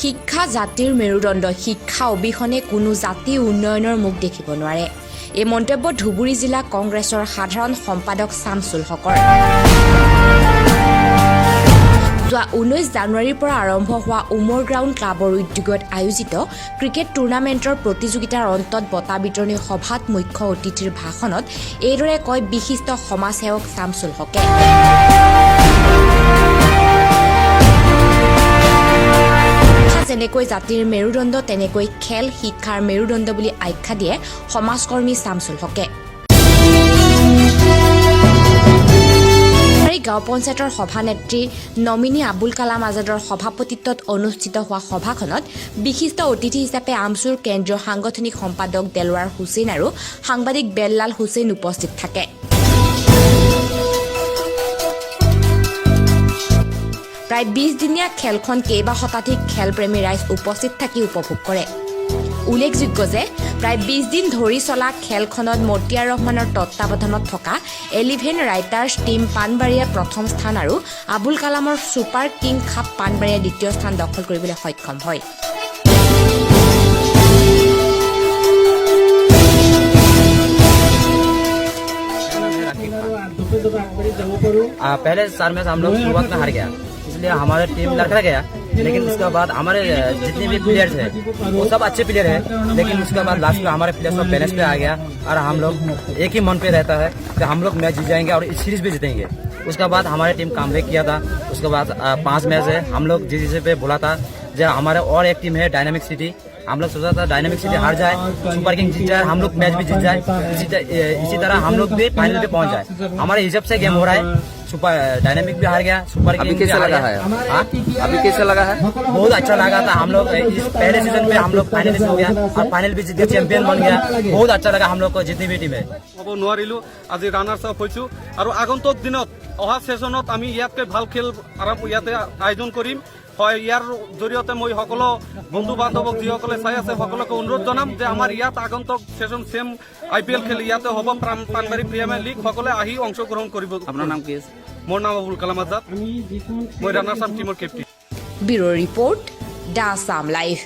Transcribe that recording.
শিক্ষা জাতিৰ মেৰুদণ্ড শিক্ষা অবিহনে কোনো জাতি উন্নয়নৰ মুখ দেখিব নোৱাৰে এই মন্তব্য ধুবুৰী জিলা কংগ্ৰেছৰ সাধাৰণ সম্পাদক শামছুল হকৰ যোৱা 19 জানুৱাৰীৰ পৰা আৰম্ভ হোৱা উমৰ গ্ৰাউণ্ড ক্লাবৰ উদ্যোগত আয়োজিত ক্ৰিকেট টুৰ্ণামেণ্টৰ প্ৰতিযোগিতাৰ অন্তত বঁটা বিতৰণী সভাত মুখ্য অতিথিৰ ভাষণত এইদৰে কয় বিশিষ্ট সমাজসেৱক শামছুল হকে যেনেকৈ জাতিৰ মেৰুদণ্ড তেনেকৈ খেল শিক্ষাৰ মেৰুদণ্ড বুলি আখ্যা দিয়ে সমাজকৰ্মী শামছুল হকে গাঁও পঞ্চায়তৰ সভানেত্ৰী নমিনী আবুল কালাম আজাদৰ সভাপতিত্বত অনুষ্ঠিত হোৱা সভাখনত বিশিষ্ট অতিথি হিচাপে আমচুৰ কেন্দ্ৰীয় সাংগঠনিক সম্পাদক দেলৱাৰ হুছেইন আৰু সাংবাদিক বেল্লাল হুছেইন উপস্থিত থাকে প্ৰায় 20 দিনীয়া খেলখন কেইবা শতাধিক খেলপ্ৰেমী ৰাইজ উপস্থিত থাকি উপভোগ কৰে উল্লেখযোগ্য যে প্ৰায় 20 দিন ধৰি চলা খেলখনত মটিয়াৰ ৰহমানৰ তত্ত্বাৱধানত থকা 11 ৰাইটাৰ্ছ টিম পানবাৰীয়ে প্ৰথম স্থান আৰু আবুল কালামৰ ছুপাৰ কিং খাপ পানবাৰীয়ে দ্বিতীয় স্থান দখল কৰিবলৈ সক্ষম হয় पहले साल में हम लोग शुरुआत में हार गया इसलिए हमारे टीम लड़खड़ा गया लेकिन उसके बाद हमारे जितने भी प्लेयर्स हैं वो सब अच्छे प्लेयर हैं लेकिन उसके बाद लास्ट में हमारे प्लेयर सब बैलेंस पे आ गया और हम लोग एक ही मन पे रहता है कि हम लोग मैच जीत जाएंगे और इस सीरीज भी जीतेंगे उसके बाद हमारे टीम कामबैक किया था उसके बाद 5 मैच है हम लोग जिस पे बोला था जो हमारे और एक टीम है डायनामिक सिटी हम लोग सोचा था डायनामिक सिटी हार जाए सुपर किंग जीत जाए हम लोग मैच भी जीत जाए इसी तरह हम लोग भी फाइनल पे पहुंच जाए हमारे हिसाब से गेम हो रहा है सुपर डायनामिक भी हार गया सुपर किंग कैसा लगा है अभी कैसा लगा है बहुत अच्छा लगा था हम लोग इस पहले सीजन में हम लोग फाइनलिस्ट हो गया और फाइनल भी जीत गया चैंपियन बन गया बहुत अच्छा लगा हम लोग को जितनी भी टीम है হ'ব নোৱাৰিলো আজি ৰানাৰ্ছ আপ হৈছো আৰু আগন্তুক দিনত অহা সেশনত আমি ইয়াতকৈ ভাল খেল ইয়াতে আয়োজন কৰিম হয় ইয়াৰ জৰিয়তে মই সকলো বন্ধু বান্ধৱক যিসকলে চাই আছে সকলোকে অনুৰোধ জনাম যে আমাৰ ইয়াত আগন্তুক সেশন সেম IPL খেল ইয়াতে হ'ব পানবাৰী প্ৰিমিয়াৰ লীগ সকলে আহি অংশগ্ৰহণ কৰিব আপনাৰ নাম কি মোৰ নাম আবুল কালাম আজাদ মই ৰানাৰ্ছ আপ টিমৰ captain bureau report the Assam live